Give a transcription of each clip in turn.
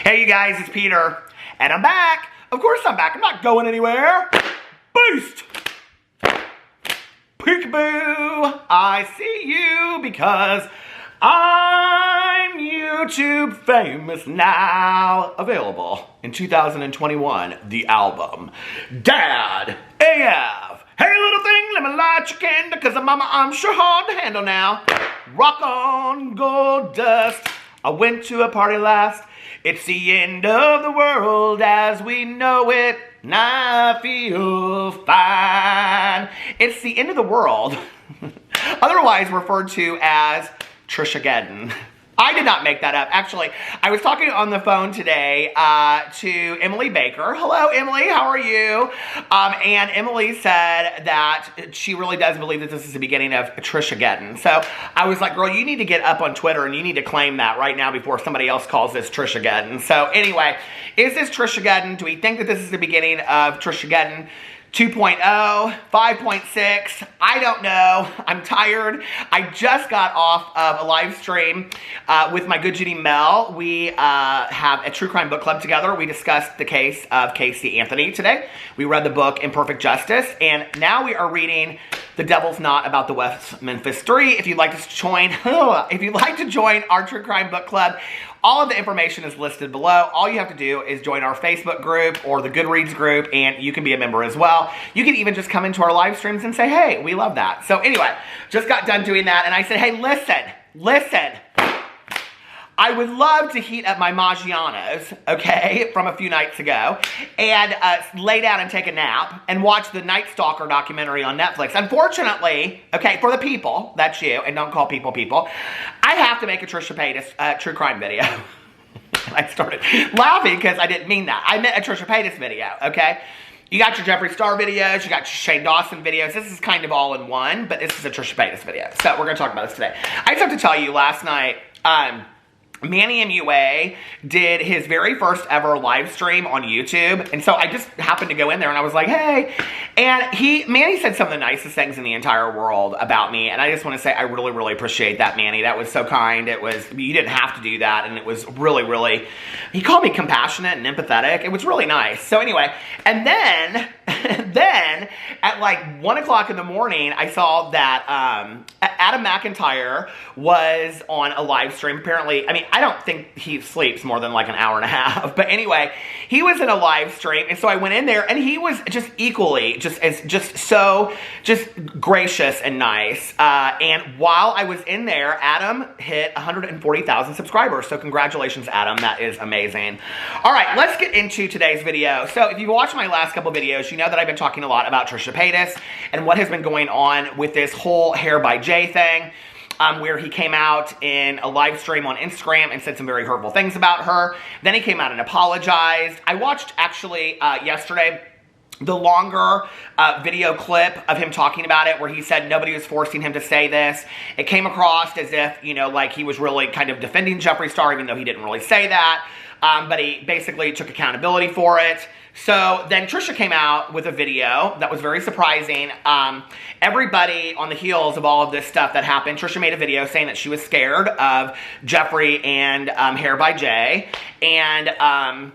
Hey you guys, it's Peter, and I'm back. Of course I'm back. I'm not going anywhere. Boost! Peekaboo! I see you because I'm YouTube famous now. Available in 2021, the album Dad AF. Hey little thing, let me light your candle, cause mama, I'm sure hard to handle now. Rock on, gold dust. I went to a party last. It's the end of the world as we know it, and I feel fine. It's the end of the world, otherwise referred to as Trisha. I did not make that up. Actually, I was talking on the phone today to Emily Baker. Hello, Emily. How are you? And Emily said that she really does believe that this is the beginning of Trisha. So I was like, girl, you need to get up on Twitter and you need to claim that right now before somebody else calls this Trisha. So anyway, is this Trisha? Do we think that this is the beginning of Trisha 2.0, 5.6, I don't know. I'm tired. I just got off of a live stream with my good Judy Mel. We have a true crime book club together. We discussed the case of Casey Anthony today. We read the book Imperfect Justice, and now we are reading The Devil's Not About the West Memphis 3. If you'd like to join, our true crime book club, all of the information is listed below. All you have to do is join our Facebook group or the Goodreads group, and you can be a member as well. You can even just come into our live streams and say, hey, we love that. So anyway, just got done doing that, and I said, hey, listen. I would love to heat up my Maggiano's, okay, from a few nights ago, and lay down and take a nap and watch the Night Stalker documentary on Netflix. Unfortunately, okay, for the people, that's you, and don't call people, I have to make a Trisha Paytas true crime video. I started laughing because I didn't mean that. I meant a Trisha Paytas video, okay? You got your Jeffree Star videos, you got your Shane Dawson videos. This is kind of all in one, but this is a Trisha Paytas video. So we're going to talk about this today. I just have to tell you, last night, Manny MUA did his very first ever live stream on YouTube, and so I just happened to go in there and I was like, hey, and Manny said some of the nicest things in the entire world about me, and I just want to say I really, really appreciate that, Manny. That was so kind. You didn't have to do that, and it was really, really, he called me compassionate and empathetic. It was really nice. So anyway, and then at like 1 o'clock in the morning, I saw that Adam McIntyre was on a live stream. Apparently, I mean, I don't think he sleeps more than like an hour and a half. But anyway, he was in a live stream, and so I went in there, and he was just equally, so gracious and nice. And while I was in there, Adam hit 140,000 subscribers. So congratulations, Adam. That is amazing. All right, let's get into today's video. So if you've watched my last couple videos, you know that I've been talking a lot about Trisha Paytas and what has been going on with this whole Hair by Jay thing. Where he came out in a live stream on Instagram and said some very hurtful things about her. Then he came out and apologized. I watched, actually, yesterday, the longer video clip of him talking about it, where he said nobody was forcing him to say this. It came across as if, you know, like he was really kind of defending Jeffree Star, even though he didn't really say that. But he basically took accountability for it. So then Trisha came out with a video that was very surprising. Everybody on the heels of all of this stuff that happened, Trisha made a video saying that she was scared of Jeffree and Hair by Jay. And I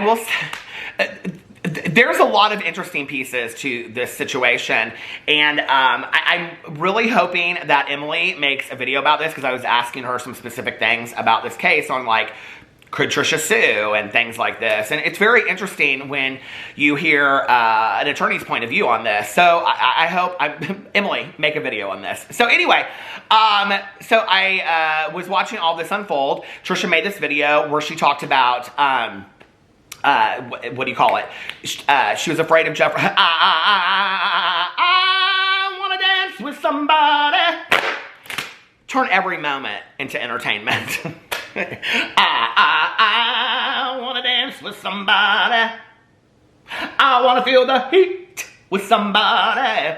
will say, there's a lot of interesting pieces to this situation, and I'm really hoping that Emily makes a video about this, because I was asking her some specific things about this case on, like, could Trisha sue and things like this. And it's very interesting when you hear an attorney's point of view on this. So I hope Emily make a video on this. So anyway, so I was watching all this unfold. Trisha made this video where she talked about what do you call it? She was afraid of Jeffree. I want to dance with somebody. Turn every moment into entertainment. I want to dance with somebody. I want to feel the heat with somebody.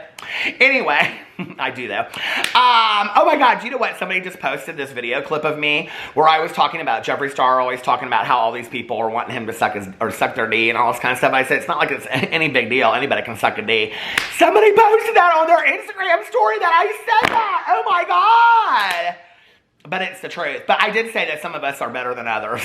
Anyway, I do though. Oh my God, do you know what? Somebody just posted this video clip of me where I was talking about Jeffree Star always talking about how all these people are wanting him to suck their D and all this kind of stuff. I said, it's not like it's any big deal. Anybody can suck a D. Somebody posted that on their Instagram story that I said that. Oh my God. But it's the truth. But I did say that some of us are better than others.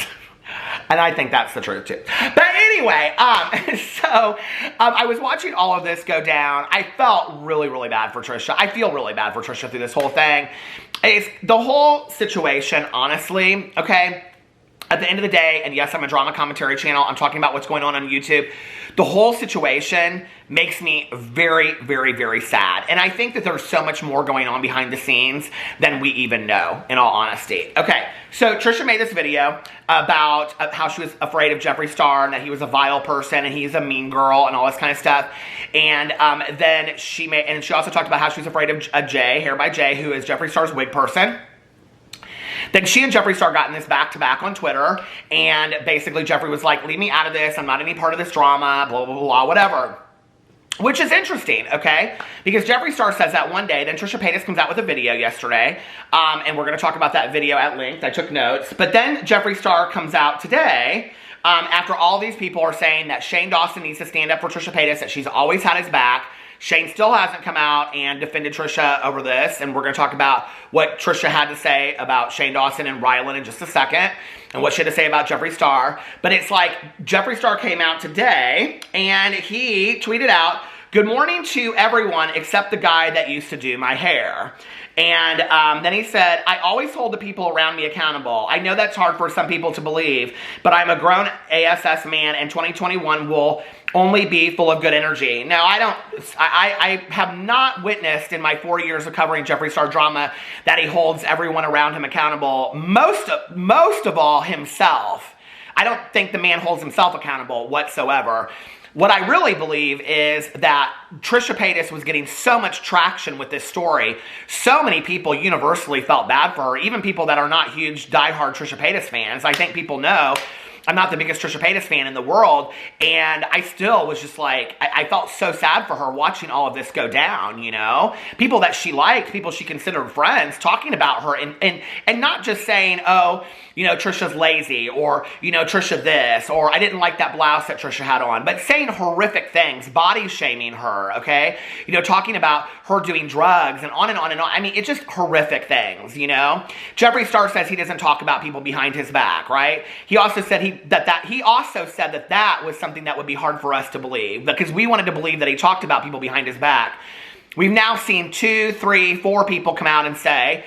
And I think that's the truth too. But anyway, I was watching all of this go down. I felt really, really bad for Trisha. I feel really bad for Trisha through this whole thing. It's the whole situation, honestly, okay? At the end of the day, and yes, I'm a drama commentary channel. I'm talking about what's going on YouTube. The whole situation makes me very, very, very sad. And I think that there's so much more going on behind the scenes than we even know, in all honesty. Okay, so Trisha made this video about how she was afraid of Jeffree Star and that he was a vile person and he's a mean girl and all this kind of stuff. And then she also talked about how she was afraid of Jay, Hair by Jay, who is Jeffree Star's wig person. Then she and Jeffree Star got in this back-to-back on Twitter, and basically Jeffree was like, leave me out of this, I'm not any part of this drama, blah, blah, blah, whatever. Which is interesting, okay? Because Jeffree Star says that one day, then Trisha Paytas comes out with a video yesterday, and we're going to talk about that video at length. I took notes. But then Jeffree Star comes out today, after all these people are saying that Shane Dawson needs to stand up for Trisha Paytas, that she's always had his back. Shane still hasn't come out and defended Trisha over this, and we're going to talk about what Trisha had to say about Shane Dawson and Rylan in just a second, and what she had to say about Jeffree Star. But it's like, Jeffree Star came out today, and he tweeted out, "Good morning to everyone except the guy that used to do my hair." And then he said, "I always hold the people around me accountable. I know that's hard for some people to believe, but I'm a grown ASS man, and 2021 will only be full of good energy." Now, I have not witnessed in my 4 years of covering Jeffree Star drama that he holds everyone around him accountable, most of all himself. I don't think the man holds himself accountable whatsoever. What I really believe is that Trisha Paytas was getting so much traction with this story. So many people universally felt bad for her, even people that are not huge, diehard Trisha Paytas fans. I think people know I'm not the biggest Trisha Paytas fan in the world, and I still was just like, I felt so sad for her watching all of this go down, you know? People that she liked, people she considered friends, talking about her, and not just saying, oh, you know, Trisha's lazy, or, you know, Trisha this, or I didn't like that blouse that Trisha had on, but saying horrific things, body shaming her, okay? You know, talking about her doing drugs, and on and on and on. I mean, it's just horrific things, you know? Jeffree Star says he doesn't talk about people behind his back, right? He also said he also said that was something that would be hard for us to believe, because we wanted to believe that he talked about people behind his back. We've now seen 2, 3, 4 people come out and say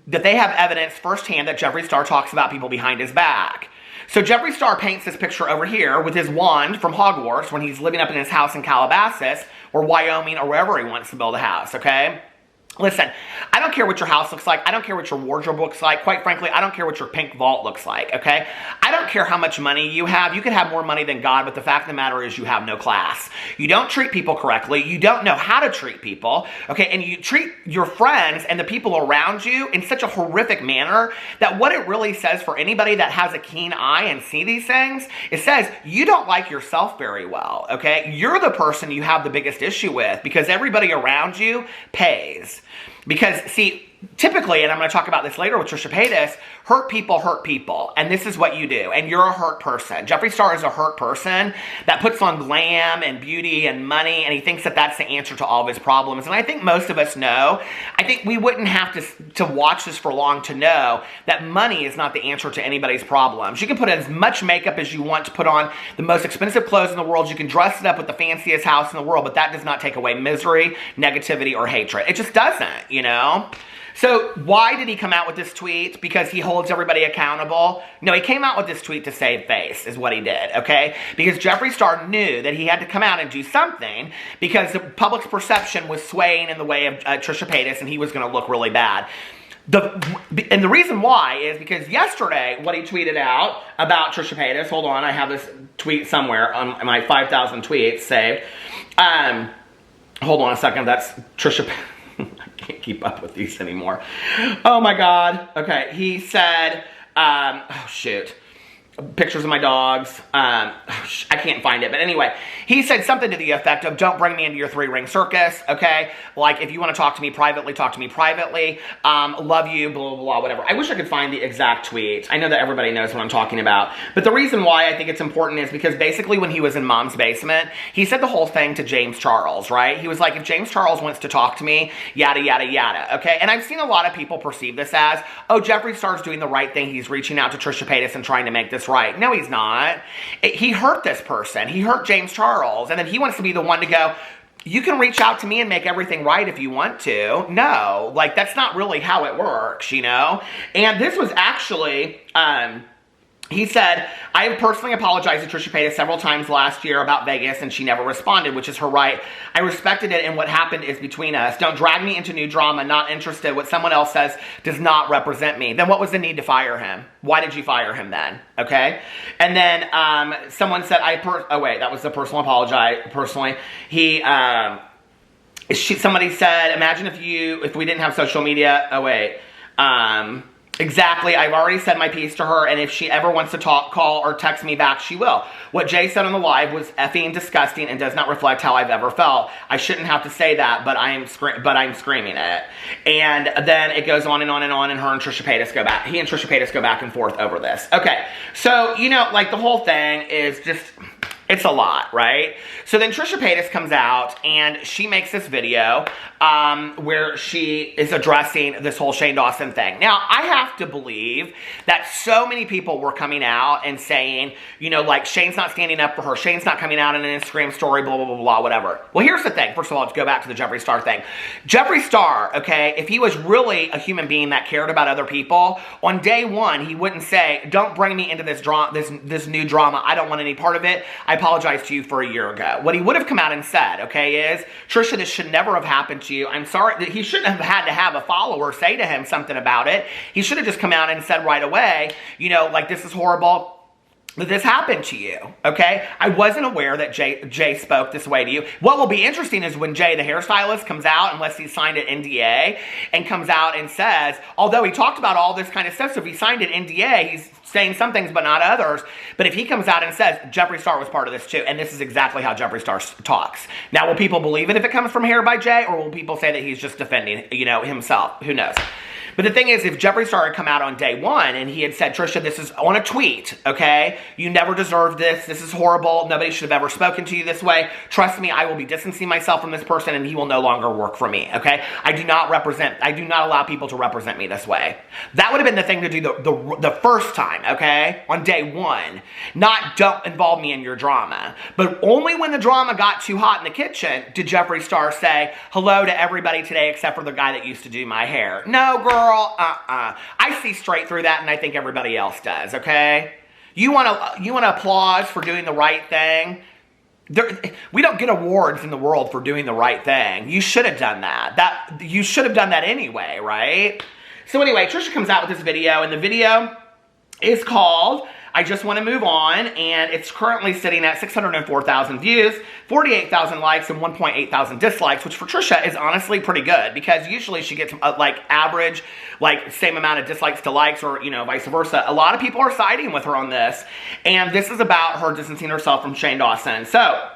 that they have evidence firsthand that Jeffree Star talks about people behind his back. So Jeffree Star paints this picture over here with his wand from Hogwarts when he's living up in his house in Calabasas or Wyoming or wherever he wants to build a house, okay? Listen, I don't care what your house looks like. I don't care what your wardrobe looks like. Quite frankly, I don't care what your pink vault looks like, okay? I don't care how much money you have. You could have more money than God, but the fact of the matter is you have no class. You don't treat people correctly. You don't know how to treat people, okay? And you treat your friends and the people around you in such a horrific manner that what it really says for anybody that has a keen eye and see these things, it says you don't like yourself very well, okay? You're the person you have the biggest issue with because everybody around you pays. Because, see, typically, and I'm going to talk about this later with Trisha Paytas, hurt people, and this is what you do, and you're a hurt person. Jeffree Star is a hurt person that puts on glam and beauty and money, and he thinks that that's the answer to all of his problems, and I think most of us know. I think we wouldn't have to watch this for long to know that money is not the answer to anybody's problems. You can put as much makeup as you want to put on the most expensive clothes in the world. You can dress it up with the fanciest house in the world, but that does not take away misery, negativity, or hatred. It just doesn't, you know? So why did he come out with this tweet? Because he holds everybody accountable? No, he came out with this tweet to save face, is what he did, okay? Because Jeffree Star knew that he had to come out and do something because the public's perception was swaying in the way of Trisha Paytas, and he was going to look really bad. And the reason why is because yesterday, what he tweeted out about Trisha Paytas, hold on, I have this tweet somewhere on my 5,000 tweets saved. Hold on a second, that's Trisha Paytas. I can't keep up with these anymore. Oh my God. Okay, he said, oh shoot. Pictures of my dogs. I can't find it. But anyway, he said something to the effect of, don't bring me into your 3-ring circus, okay? Like, if you want to talk to me privately, talk to me privately. Love you, blah, blah, blah, whatever. I wish I could find the exact tweet. I know that everybody knows what I'm talking about. But the reason why I think it's important is because basically when he was in Mom's basement, he said the whole thing to James Charles, right? He was like, if James Charles wants to talk to me, yada, yada, yada, okay? And I've seen a lot of people perceive this as, oh, Jeffree Star's doing the right thing. He's reaching out to Trisha Paytas and trying to make this right. No, he's not. He hurt this person. He hurt James Charles. And then he wants to be the one to go, you can reach out to me and make everything right if you want to. No, like, that's not really how it works, you know? And this was actually, he said, I have personally apologized to Trisha Paytas several times last year about Vegas, and she never responded, which is her right. I respected it, and what happened is between us. Don't drag me into new drama. Not interested. What someone else says does not represent me. Then what was the need to fire him? Why did you fire him then? Okay? And then someone said, oh wait, that was the personal apology. Personally, somebody said, imagine if we didn't have social media. Oh wait. Exactly. I've already said my piece to her, and if she ever wants to talk, call, or text me back, she will. What Jay said on the live was effing disgusting and does not reflect how I've ever felt. I shouldn't have to say that, but I'm screaming it. And then it goes on and on and on, and he and Trisha Paytas go back and forth over this. Okay, so, you know, like, the whole thing is just, it's a lot, right? So then Trisha Paytas comes out, and she makes this video where she is addressing this whole Shane Dawson thing. Now, I have to believe that so many people were coming out and saying, you know, like, Shane's not standing up for her. Shane's not coming out in an Instagram story, blah, blah, blah, blah, whatever. Well, here's the thing. First of all, let's go back to the Jeffree Star thing. Jeffree Star, okay, if he was really a human being that cared about other people, on day one, he wouldn't say, don't bring me into this new drama. I don't want any part of it. I apologized to you for a year ago. What he would have come out and said, okay, is, Trisha, this should never have happened to you. I'm sorry. That he shouldn't have had to have a follower say to him something about it. He should have just come out and said right away, you know, like, this is horrible that this happened to you, okay? I wasn't aware that Jay spoke this way to you. What will be interesting is when Jay, the hairstylist, comes out, unless he signed an NDA, and comes out and says, although he talked about all this kind of stuff, so if he signed an NDA, he's saying some things but not others. But if he comes out and says, Jeffree Star was part of this too, and this is exactly how Jeffree Star talks. Now, will people believe it if it comes from Hair by Jay, or will people say that he's just defending, you know, himself? Who knows? But the thing is, if Jeffree Star had come out on day one and he had said, Trisha, this is on a tweet, okay? You never deserved this. This is horrible. Nobody should have ever spoken to you this way. Trust me, I will be distancing myself from this person, and he will no longer work for me, okay? I do not allow people to represent me this way. That would have been the thing to do the first time, okay? On day one. Not, don't involve me in your drama. But only when the drama got too hot in the kitchen did Jeffree Star say, hello to everybody today except for the guy that used to do my hair. No, girl. I see straight through that, and I think everybody else does, okay? You want to applause for doing the right thing? We don't get awards in the world for doing the right thing. You should have done that. You should have done that anyway, right? So anyway, Trisha comes out with this video, and the video is called I Just Want to Move On, and it's currently sitting at 604,000 views, 48,000 likes, and 1.8 thousand dislikes, which for Trisha is honestly pretty good, because usually she gets like average, like same amount of dislikes to likes, or, you know, vice versa. A lot of people are siding with her on this, and this is about her distancing herself from Shane Dawson. So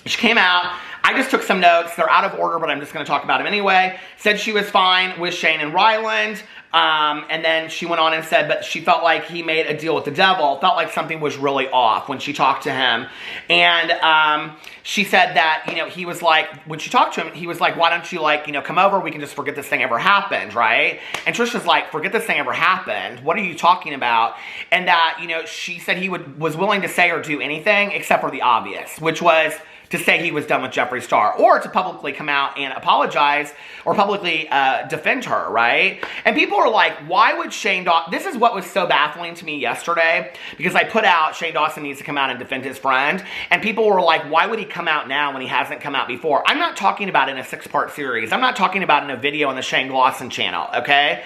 she came out. I just took some notes. They're out of order, but I'm just going to talk about them anyway. Said she was fine with Shane and Ryland. And then she went on and said, but she felt like he made a deal with the devil. Felt like something was really off when she talked to him. And she said that, you know, he was like, when she talked to him, he was like, why don't you, like, you know, come over? We can just forget this thing ever happened, right? And Trisha's like, forget this thing ever happened? What are you talking about? And that, you know, she said he was willing to say or do anything except for the obvious, which was to say he was done with Jeffree Star, or to publicly come out and apologize, or publicly defend her, right? And people are like, why would Shane Dawson... This is what was so baffling to me yesterday, because I put out Shane Dawson needs to come out and defend his friend, and people were like, why would he come out now when he hasn't come out before? I'm not talking about in a 6-part series. I'm not talking about in a video on the Shane Dawson channel, okay?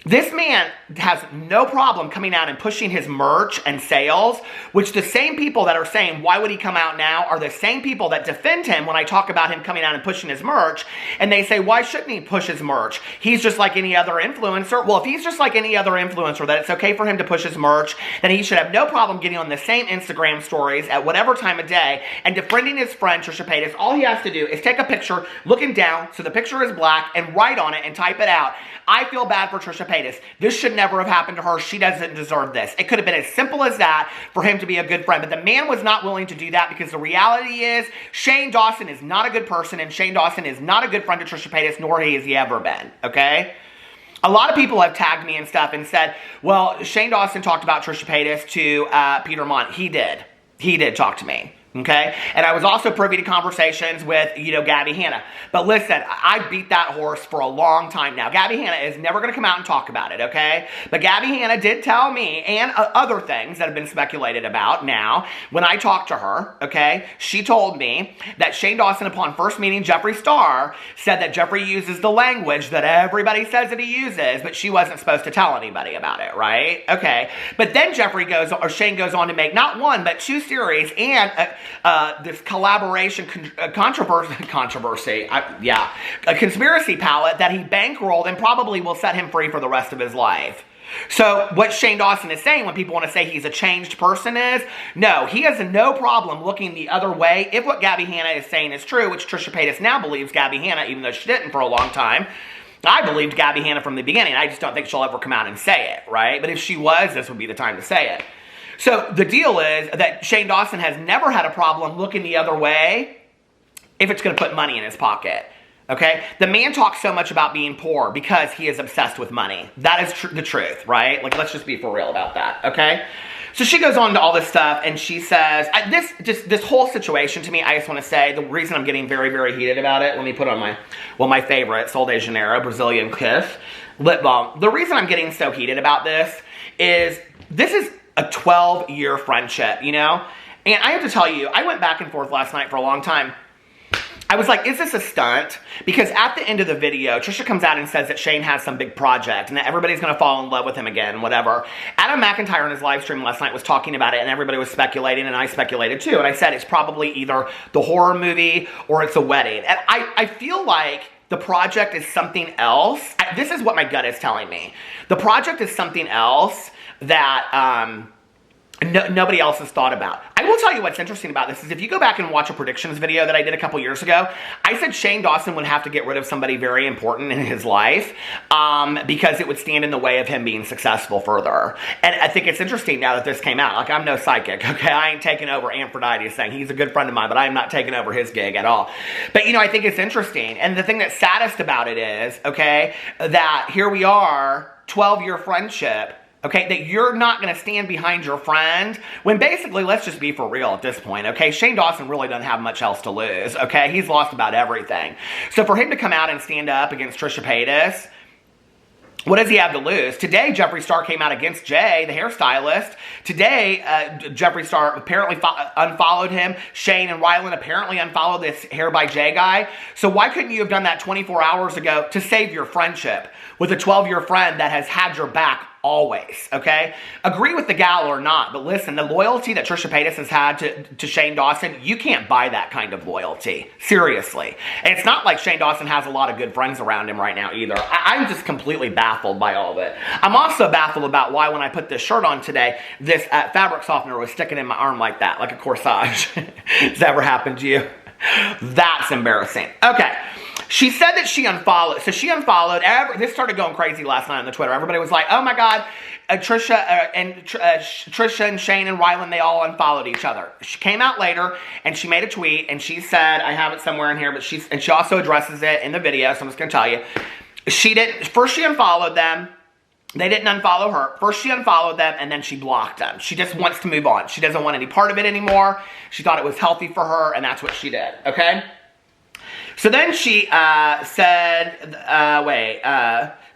This man has no problem coming out and pushing his merch and sales, which the same people that are saying, why would he come out now, are the same people that defend him when I talk about him coming out and pushing his merch, and they say, why shouldn't he push his merch? He's just like any other influencer. Well, if he's just like any other influencer, that it's okay for him to push his merch, then he should have no problem getting on the same Instagram stories at whatever time of day and defending his friend Trisha Paytas. All he has to do is take a picture looking down so the picture is black and write on it and type it out, I feel bad for Trisha Paytas. This should never have happened to her. She doesn't deserve this. It could have been as simple as that for him to be a good friend. But the man was not willing to do that, because the reality is Shane Dawson is not a good person, and Shane Dawson is not a good friend to Trisha Paytas, nor has he ever been. Okay? a lot of people have tagged me and stuff and said, well, Shane Dawson talked about Trisha Paytas to Peter Monn. He did. He did talk to me. Okay? And I was also privy to conversations with, Gabby Hanna. But listen, I beat that horse for a long time now. Gabby Hanna is never going to come out and talk about it, okay? But Gabby Hanna did tell me, and other things that have been speculated about now, when I talked to her, okay, she told me that Shane Dawson, upon first meeting Jeffree Star, said that Jeffree uses the language that everybody says that he uses, but she wasn't supposed to tell anybody about it, right? Okay. But then Shane goes on to make not one, but 2 series and this collaboration controversy, a conspiracy palette that he bankrolled and probably will set him free for the rest of his life. So what Shane Dawson is saying when people want to say he's a changed person is, no, he has no problem looking the other way if what Gabby Hanna is saying is true, which Trisha Paytas now believes Gabby Hanna, even though she didn't for a long time. I believed Gabby Hanna from the beginning. I just don't think she'll ever come out and say it, right? But if she was, this would be the time to say it. So the deal is that Shane Dawson has never had a problem looking the other way if it's going to put money in his pocket. Okay? The man talks so much about being poor because he is obsessed with money. That is the truth, right? Like, let's just be for real about that, okay? So she goes on to all this stuff, and she says, this whole situation to me, I just want to say, the reason I'm getting very, very heated about it, let me put on my favorite, Sol de Janeiro, Brazilian Kiss lip balm. The reason I'm getting so heated about this is a 12-year friendship, And I have to tell you, I went back and forth last night for a long time. I was like, is this a stunt? Because at the end of the video, Trisha comes out and says that Shane has some big project and that everybody's going to fall in love with him again, whatever. Adam McIntyre in his live stream last night was talking about it, and everybody was speculating, and I speculated too. And I said it's probably either the horror movie or it's a wedding. And I feel like the project is something else. This is what my gut is telling me. The project is something else that nobody else has thought about. I will tell you what's interesting about this is if you go back and watch a predictions video that I did a couple years ago, I said Shane Dawson would have to get rid of somebody very important in his life because it would stand in the way of him being successful further. And I think it's interesting now that this came out. Like, I'm no psychic, okay? I ain't taking over Aphrodite saying he's a good friend of mine, but I am not taking over his gig at all. But, I think it's interesting. And the thing that's saddest about it is, okay, that here we are, 12-year friendship, okay, that you're not going to stand behind your friend when basically, let's just be for real at this point, okay? Shane Dawson really doesn't have much else to lose, okay? He's lost about everything. So for him to come out and stand up against Trisha Paytas, what does he have to lose? Today, Jeffree Star came out against Jay, the hairstylist. Today, Jeffree Star apparently unfollowed him. Shane and Rylan apparently unfollowed this Hair by Jay guy. So why couldn't you have done that 24 hours ago to save your friendship with a 12-year friend that has had your back always, okay? Agree with the gal or not, but listen, the loyalty that Trisha Paytas has had to Shane Dawson, you can't buy that kind of loyalty. Seriously. And it's not like Shane Dawson has a lot of good friends around him right now either. I'm just completely baffled by all of it. I'm also baffled about why when I put this shirt on today, this fabric softener was sticking in my arm like that, like a corsage. Has that ever happened to you? That's embarrassing. Okay. She said that she unfollowed. So she unfollowed. This started going crazy last night on the Twitter. Everybody was like, oh my God, Trisha and Shane and Rylan, they all unfollowed each other. She came out later and she made a tweet and she said, I have it somewhere in here, but she also addresses it in the video, so I'm just going to tell you. First she unfollowed them. They didn't unfollow her. First she unfollowed them and then she blocked them. She just wants to move on. She doesn't want any part of it anymore. She thought it was healthy for her and that's what she did, okay? So then she said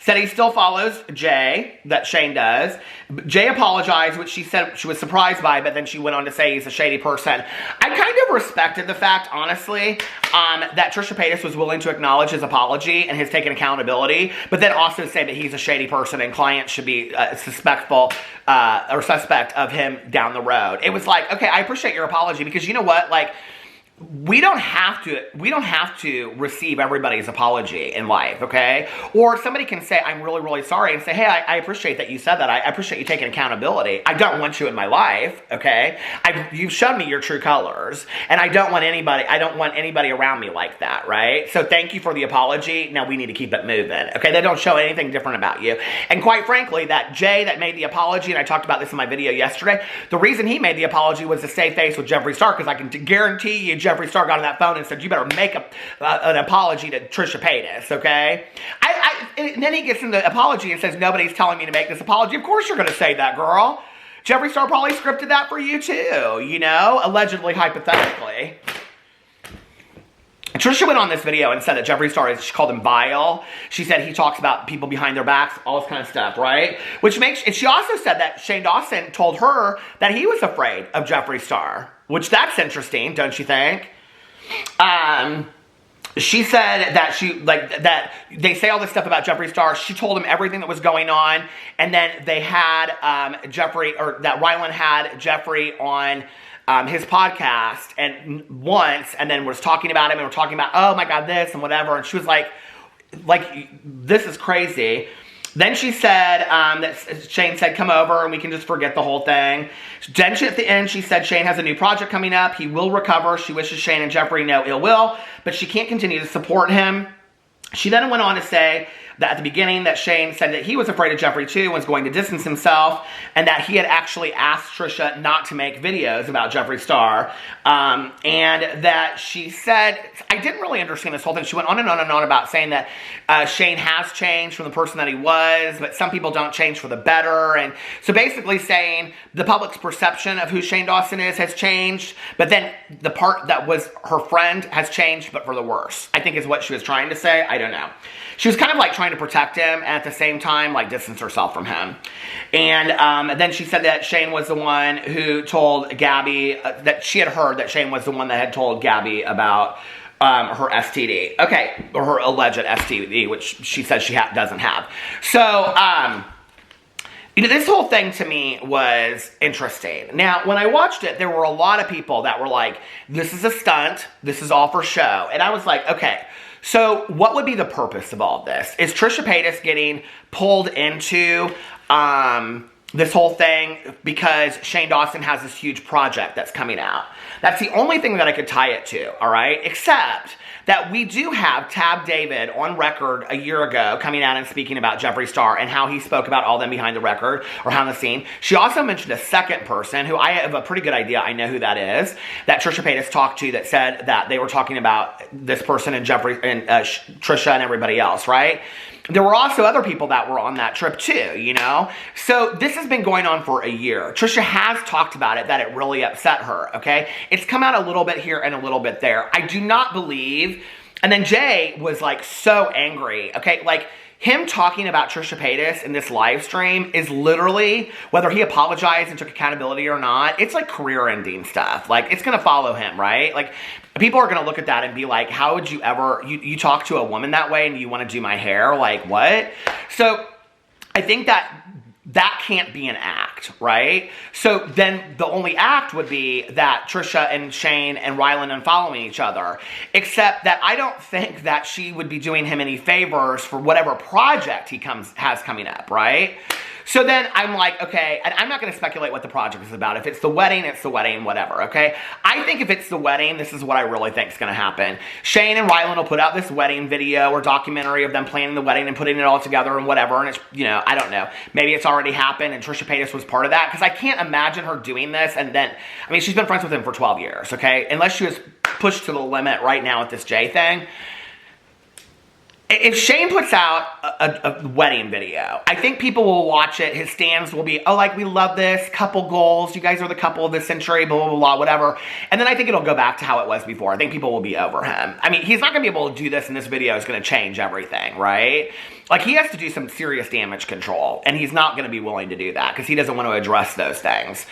he still follows Jay, that Shane does. Jay apologized, which she said she was surprised by, but then she went on to say he's a shady person. I kind of respected the fact, honestly, that Trisha Paytas was willing to acknowledge his apology and has taken accountability, but then also say that he's a shady person and clients should be suspect of him down the road. It was like, okay, I appreciate your apology because you know what, like, we don't have to receive everybody's apology in life, okay? Or somebody can say, I'm really, really sorry, and say, hey, I appreciate that you said that. I appreciate you taking accountability. I don't want you in my life, okay? You've shown me your true colors, and I don't want anybody around me like that, right? So thank you for the apology. Now we need to keep it moving, okay? They don't show anything different about you. And quite frankly, that Jay that made the apology, and I talked about this in my video yesterday, the reason he made the apology was to save face with Jeffree Star, because I can guarantee you Jeffree Star got on that phone and said, you better make an apology to Trisha Paytas, okay? and then he gets in the apology and says, nobody's telling me to make this apology. Of course you're going to say that, girl. Jeffree Star probably scripted that for you too, you know, allegedly, hypothetically. Trisha went on this video and said that Jeffree Star, she called him vile. She said he talks about people behind their backs, all this kind of stuff, right? And she also said that Shane Dawson told her that he was afraid of Jeffree Star, which that's interesting, don't you think? She said that that they say all this stuff about Jeffree Star. She told him everything that was going on, and then they had that Rylan had Jeffree on his podcast and then was talking about him and were talking about, oh my God, this and whatever. And she was like, this is crazy. Then she said that Shane said, come over and we can just forget the whole thing. Then at the end, she said Shane has a new project coming up. He will recover. She wishes Shane and Jeffree no ill will, but she can't continue to support him. She then went on to say that at the beginning that Shane said that he was afraid of Jeffree too, was going to distance himself, and that he had actually asked Trisha not to make videos about Jeffree Star. And that she said, I didn't really understand this whole thing. She went on and on and on about saying that Shane has changed from the person that he was, but some people don't change for the better. And so basically saying the public's perception of who Shane Dawson is has changed, but then the part that was her friend has changed, but for the worse, I think is what she was trying to say. I don't know. She was kind of like trying to protect him and at the same time like distance herself from him. And then she said that Shane was the one who told Gabby, that she had heard that Shane was the one that had told Gabby about her STD. Okay, or her alleged STD, which she says she doesn't have. So, you know, this whole thing to me was interesting. Now, when I watched it, there were a lot of people that were like, this is a stunt, this is all for show. And I was like, okay, so what would be the purpose of all of this? Is Trisha Paytas getting pulled into this whole thing because Shane Dawson has this huge project that's coming out? That's the only thing that I could tie it to, all right? Except that we do have Tab David on record a year ago coming out and speaking about Jeffree Star and how he spoke about all them behind the record or behind the scene. She also mentioned a second person who I have a pretty good idea, I know who that is, that Trisha Paytas talked to, that said that they were talking about this person and Jeffree and Trisha and everybody else, right? There were also other people that were on that trip too, you know? So this has been going on for a year. Trisha has talked about it, that it really upset her, okay? It's come out a little bit here and a little bit there. I do not believe, and then Jay was like so angry, okay? Like him talking about Trisha Paytas in this live stream is literally, whether he apologized and took accountability or not, it's like career-ending stuff. Like, it's gonna follow him, right? Like, people are gonna look at that and be like, how would you ever, you talk to a woman that way and you wanna do my hair? Like, what? So, I think that can't be an act, right? So then the only act would be that Trisha and Shane and Rylan unfollowing each other. Except that I don't think that she would be doing him any favors for whatever project he has coming up, right? So then I'm like, okay, and I'm not going to speculate what the project is about. If it's the wedding, it's the wedding, whatever, okay? I think if it's the wedding, this is what I really think is going to happen. Shane and Rylan will put out this wedding video or documentary of them planning the wedding and putting it all together and whatever, and it's, you know, I don't know. Maybe it's already happened and Trisha Paytas was part of that, because I can't imagine her doing this and then, I mean, she's been friends with him for 12 years, okay? Unless she was pushed to the limit right now with this Jay thing. If Shane puts out a wedding video, I think people will watch it. His stands will be, oh, like, we love this, couple goals, you guys are the couple of the century, blah, blah, blah, whatever. And then I think it'll go back to how it was before. I think people will be over him. I mean, he's not going to be able to do this, and this video is going to change everything, right? Like, he has to do some serious damage control, and he's not going to be willing to do that because he doesn't want to address those things.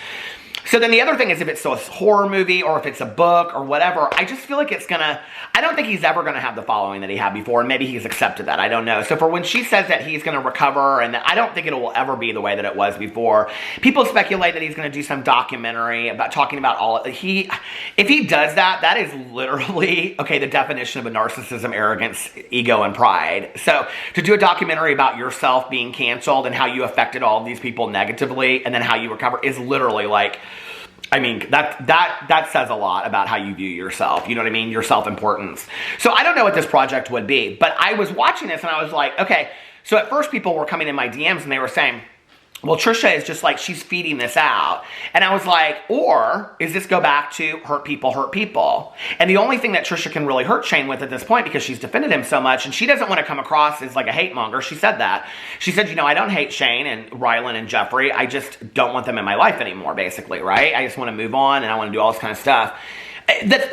So then the other thing is, if it's a horror movie or if it's a book or whatever, I just feel like it's gonna, I don't think he's ever gonna have the following that he had before, and maybe he's accepted that, I don't know. So for when she says that he's gonna recover, and I don't think it will ever be the way that it was before. People speculate that he's gonna do some documentary about talking about all, if he does that, that is literally, okay, the definition of a narcissism, arrogance, ego, and pride. So to do a documentary about yourself being canceled and how you affected all of these people negatively and then how you recover is literally like, I mean, that says a lot about how you view yourself. You know what I mean? Your self-importance. So I don't know what this project would be, but I was watching this and I was like, okay, so at first people were coming in my DMs and they were saying, Well, Trisha is just like, she's feeding this out. And I was like, or is this go back to hurt people, hurt people? And the only thing that Trisha can really hurt Shane with at this point, because she's defended him so much, and she doesn't want to come across as like a hate monger. She said that. She said, you know, I don't hate Shane and Rylan and Jeffree. I just don't want them in my life anymore, basically, right? I just want to move on and I want to do all this kind of stuff.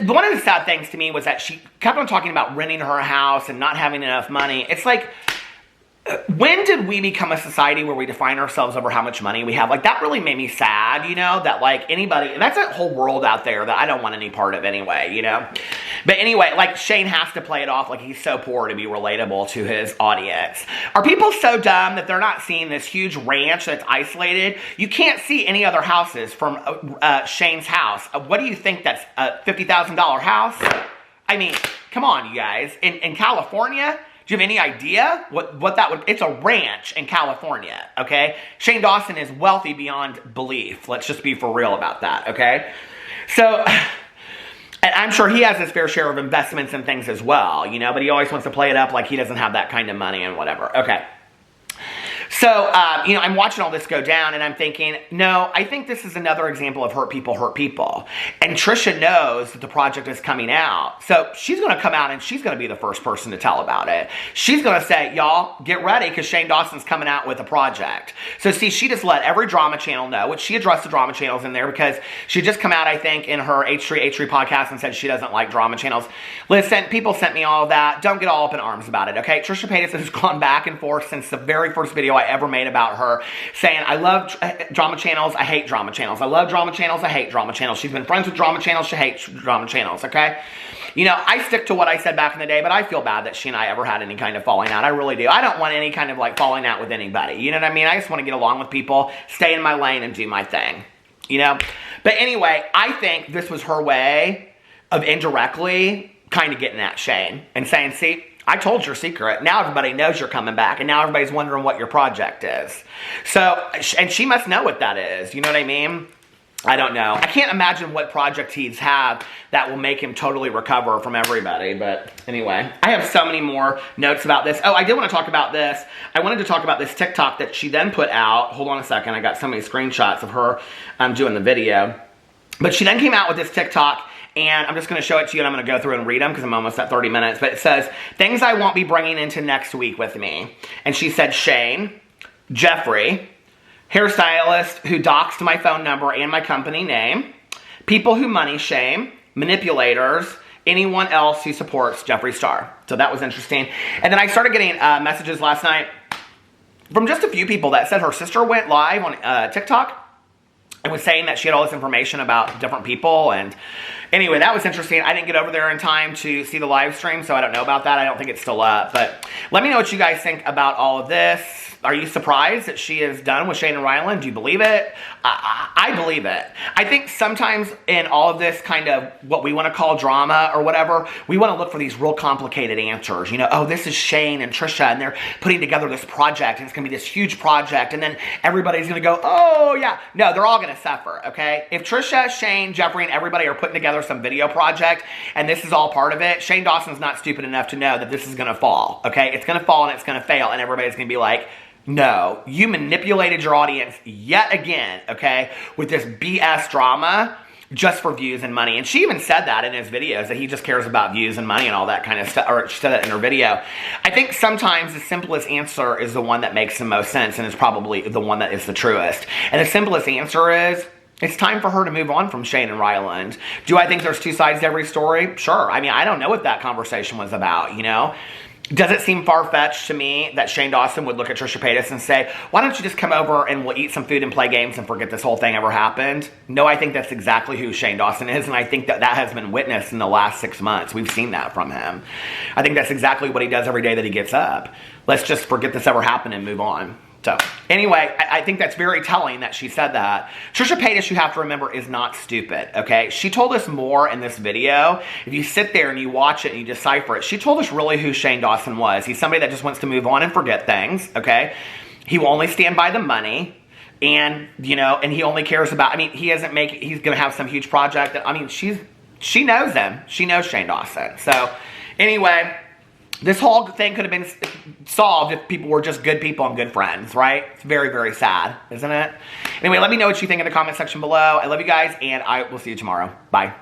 One of the sad things to me was that she kept on talking about renting her house and not having enough money. It's like, when did we become a society where we define ourselves over how much money we have? Like, that really made me sad, you know, that like anybody, that's a whole world out there that I don't want any part of anyway, you know? But anyway, like Shane has to play it off like he's so poor to be relatable to his audience. Are people so dumb that they're not seeing this huge ranch that's isolated? You can't see any other houses from Shane's house. What do you think, that's a $50,000 house? I mean, come on, you guys. In California, do you have any idea what that would... It's a ranch in California, okay? Shane Dawson is wealthy beyond belief. Let's just be for real about that, okay? So, and I'm sure he has his fair share of investments and things as well, you know? But he always wants to play it up like he doesn't have that kind of money and whatever. Okay. So, you know, I'm watching all this go down and I'm thinking, no, I think this is another example of hurt people hurt people. And Trisha knows that the project is coming out. So she's going to come out and she's going to be the first person to tell about it. She's going to say, y'all, get ready because Shane Dawson's coming out with a project. So see, she just let every drama channel know, which she addressed the drama channels in there because she just come out, I think, in her H3 podcast and said she doesn't like drama channels. Listen, people sent me all of that. Don't get all up in arms about it, okay? Trisha Paytas has gone back and forth since the very first video I ever made about her, saying, I love drama channels, I hate drama channels. I love drama channels, I hate drama channels. She's been friends with drama channels, she hates drama channels, okay? You know, I stick to what I said back in the day, but I feel bad that she and I ever had any kind of falling out. I really do. I don't want any kind of like falling out with anybody. You know what I mean? I just want to get along with people, stay in my lane, and do my thing. You know? But anyway, I think this was her way of indirectly kind of getting at Shane and saying, see, I told your secret. Now everybody knows you're coming back, and now everybody's wondering what your project is. So, and she must know what that is. You know what I mean? I don't know. I can't imagine what project he's had that will make him totally recover from everybody. But anyway, I have so many more notes about this. Oh, I did want to talk about this. I wanted to talk about this TikTok that she then put out. Hold on a second. I got so many screenshots of her doing the video. But she then came out with this TikTok. And I'm just going to show it to you, and I'm going to go through and read them because I'm almost at 30 minutes. But it says, things I won't be bringing into next week with me. And she said, Shane, Jeffree, hairstylist who doxed my phone number and my company name, people who money shame, manipulators, anyone else who supports Jeffree Star. So that was interesting. And then I started getting messages last night from just a few people that said her sister went live on TikTok and was saying that she had all this information about different people. And anyway, that was interesting. I didn't get over there in time to see the live stream, so I don't know about that. I don't think it's still up. But let me know what you guys think about all of this. Are you surprised that she is done with Shane and Rylan? Do you believe it? I believe it. I think sometimes in all of this kind of what we want to call drama or whatever, we want to look for these real complicated answers. You know, oh, this is Shane and Trisha, and they're putting together this project, and it's going to be this huge project, and then everybody's going to go, oh, yeah. No, they're all going to suffer, okay? If Trisha, Shane, Jeffree, and everybody are putting together some video project, and this is all part of it, Shane Dawson's not stupid enough to know that this is going to fall, okay? It's going to fall, and it's going to fail, and everybody's going to be like, no, you manipulated your audience yet again, okay, with this BS drama just for views and money. And she even said that in his videos, that he just cares about views and money and all that kind of stuff, or she said that in her video. I think sometimes the simplest answer is the one that makes the most sense and is probably the one that is the truest. And the simplest answer is, it's time for her to move on from Shane and Rylan. Do I think there's two sides to every story? Sure. I mean, I don't know what that conversation was about, you know? Does it seem far-fetched to me that Shane Dawson would look at Trisha Paytas and say, why don't you just come over and we'll eat some food and play games and forget this whole thing ever happened? No, I think that's exactly who Shane Dawson is, and I think that that has been witnessed in the last 6 months. We've seen that from him. I think that's exactly what he does every day that he gets up. Let's just forget this ever happened and move on. So, anyway, I think that's very telling that she said that. Trisha Paytas, you have to remember, is not stupid, okay? She told us more in this video. If you sit there and you watch it and you decipher it, she told us really who Shane Dawson was. He's somebody that just wants to move on and forget things, okay? He will only stand by the money. And, you know, and he only cares about, I mean, he's going to have some huge project. That, I mean, she knows him. She knows Shane Dawson. So, anyway, this whole thing could have been solved if people were just good people and good friends, right? It's very, very sad, isn't it? Anyway, let me know what you think in the comment section below. I love you guys, and I will see you tomorrow. Bye.